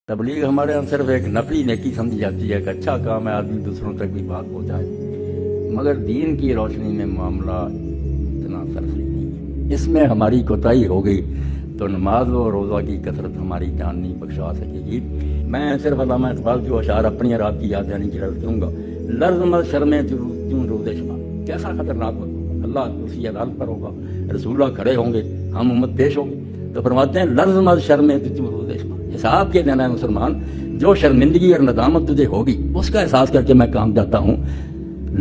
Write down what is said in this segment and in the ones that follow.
تبلیغ ہمارے یہاں صرف ایک نقلی نیکی سمجھی جاتی ہے کہ اچھا کام ہے آدمی دوسروں تک بھی بات پہنچائے، مگر دین کی روشنی میں معاملہ اتنا سرسری نہیں ہے۔ اس میں ہماری کوتاہی ہو گئی تو نماز و روزہ کی کثرت ہماری جان نہیں بخشا سکے گی۔ میں صرف علامہ اقبال کے اشعار اپنی اور آپ کی یاد دہانی کی عرض کروں گا۔ لرز مت شرمیں کیوں روز شمار، کیسا خطرناک ہوگا، اللہ کرسی عدالت پر ہوگا، رسول اللہ کھڑے ہوں گے، ہم امت پیش ہوں گے، تو فرماتے ہیں لرز مت شرمیں کیوں روز شمار، حساب کے دینا ہے مسلمان، جو شرمندگی اور ندامت تجھے ہوگی اس کا احساس کر کے میں کام جاتا ہوں۔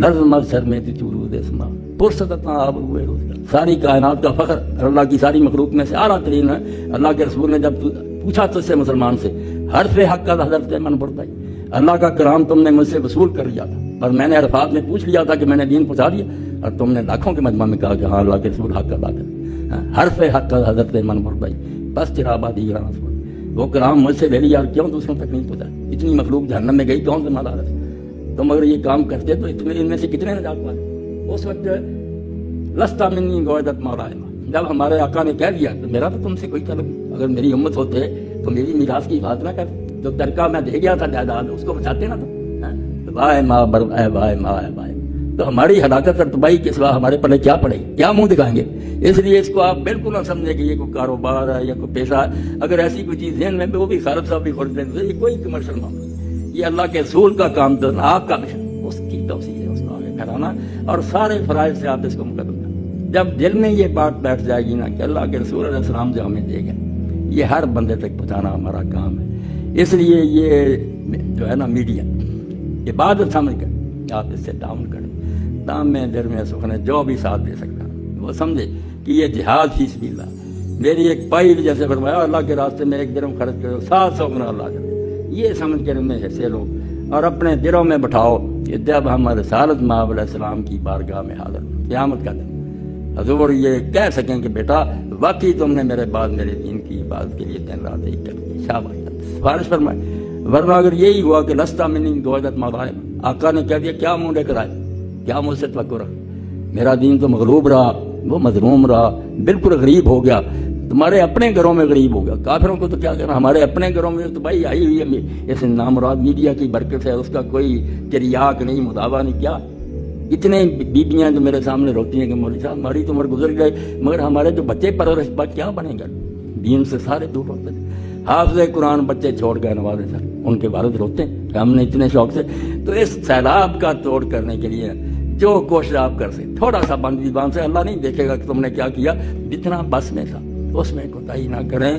لرز مت شرمیں چورود اسما پرستتا آب ہوئے روزگار، ساری کائنات کا فخر اللہ کی ساری مخلوق میں سے اعلیٰ ترین ہے۔ اللہ کے رسول نے جب پوچھا تجھ سے مسلمان سے، حرف حق کا حضرت من بردائی، اللہ کا کرام تم نے مجھ سے وصول کر لیا تھا، اور میں نے عرفات میں پوچھ لیا تھا کہ میں نے دین پہنچا دیا، اور تم نے لاکھوں کے مجمع میں کہا کہ ہاں اللہ کے رسول حق ادا کر، حرف حق کا حضرت من بردائی، بس چرابہ دیگران رسول، وہ کرام مجھ سے لے لیا، اور کیوں دوسروں تک نہیں پہنچا؟ اتنی مخلوق جہنم میں گئی، کون ذمہ دار ہے؟ تم اگر یہ کام کرتے تو ان میں سے کتنے نجات پائے؟ اس وقت لستا منی گویدت مولا، جب ہمارے آقا نے کہہ دیا تو میرا تو تم سے کوئی طلب نہیں، اگر میری امت ہوتے تو میری میراث کی حفاظت نہ کرتے، جو ترکہ میں دے گیا تھا جائیداد اس کو بچاتے نہ تو وائے ماں اے وائے ماں اے وائے، تو ہماری ہلاکت اور تباہی کے سوا ہمارے پلے کیا پڑے گی، کیا منہ دکھائیں گے؟ اس لیے اس کو آپ بالکل نہ سمجھیں کہ یہ کوئی کاروبار ہے یا کوئی پیشہ ہے، اگر ایسی کوئی چیز ذہن میں وہ بھی خالد صاحب بھی خرید لیں، یہ کوئی کمرشل معاملہ نہیں، یہ اللہ کے رسول کا کام تو آپ کا مشن، اس کی توسیع ہے، اس کو آگے پھیلانا، اور سارے فرائض سے آپ اس کو مقدم کریں۔ جب دل میں یہ بات بیٹھ جائے گی نا کہ اللہ کے رسول علیہ السلام جو ہمیں دے گئے، یہ ہر بندے تک پہنچانا ہمارا کام ہے۔ اس لیے یہ جو ہے نا میڈیا عبادت سمجھ کر آپ اس سے تعاون کریں، دام میں در میں سخن جو بھی ساتھ دے سکتا ہے وہ سمجھے کہ یہ جہاد فی سبیل اللہ، میری ایک پائی بھی جیسے فرمایا اللہ کے راستے میں ایک درہم خرچ کرو 700 گنا اللہ کرے، یہ سمجھ کر ان میں حصے لو اور اپنے دلوں میں بٹھاؤ کہ جب ہم رسالت مآب علیہ السلام کی بارگاہ میں حاضر قیامت کا دن حضور یہ کہہ سکیں کہ بیٹا واقعی تم نے میرے بعد میرے دین کی عبادت کے لیے دن رات ایک کر دی، شاباش سفارش فرمائے۔ ورنہ اگر یہی ہوا کہ لستا منی گویدت مولا، آقا نے کہہ دیا کیا منہ لے کر آئے، کیا مجھ سے توقع رکھ، میرا دین تو مغلوب رہا، وہ مظلوم رہا، بالکل غریب ہو گیا، تمہارے اپنے گھروں میں غریب ہو گیا، کافروں کو تو کیا کرنا، ہمارے اپنے گھروں میں تو بھائی آئی ہوئی ہے، اس نامراد میڈیا کی برکت ہے، اس کا کوئی تریاق نہیں، مداوع نہیں، کیا اتنے بیبیاں جو میرے سامنے روتی ہیں کہ مولوی صاحب ہماری تو عمر گزر گئے، مگر ہمارے جو بچے پرورش پر کیا بنے گا، دین سے سارے دور ہوتے ہیں۔ حافظ قرآن بچے چھوڑ گئے نواز سر، ان کے والد روتے ہیں کہ ہم نے اتنے شوق سے، تو اس سیلاب کا توڑ کرنے کے لیے جو کوشش آپ کر سکتے، تھوڑا سا بند زبان سے، اللہ نہیں دیکھے گا کہ تم نے کیا کیا، جتنا بس میں تھا اس میں کوتاہی نہ کریں۔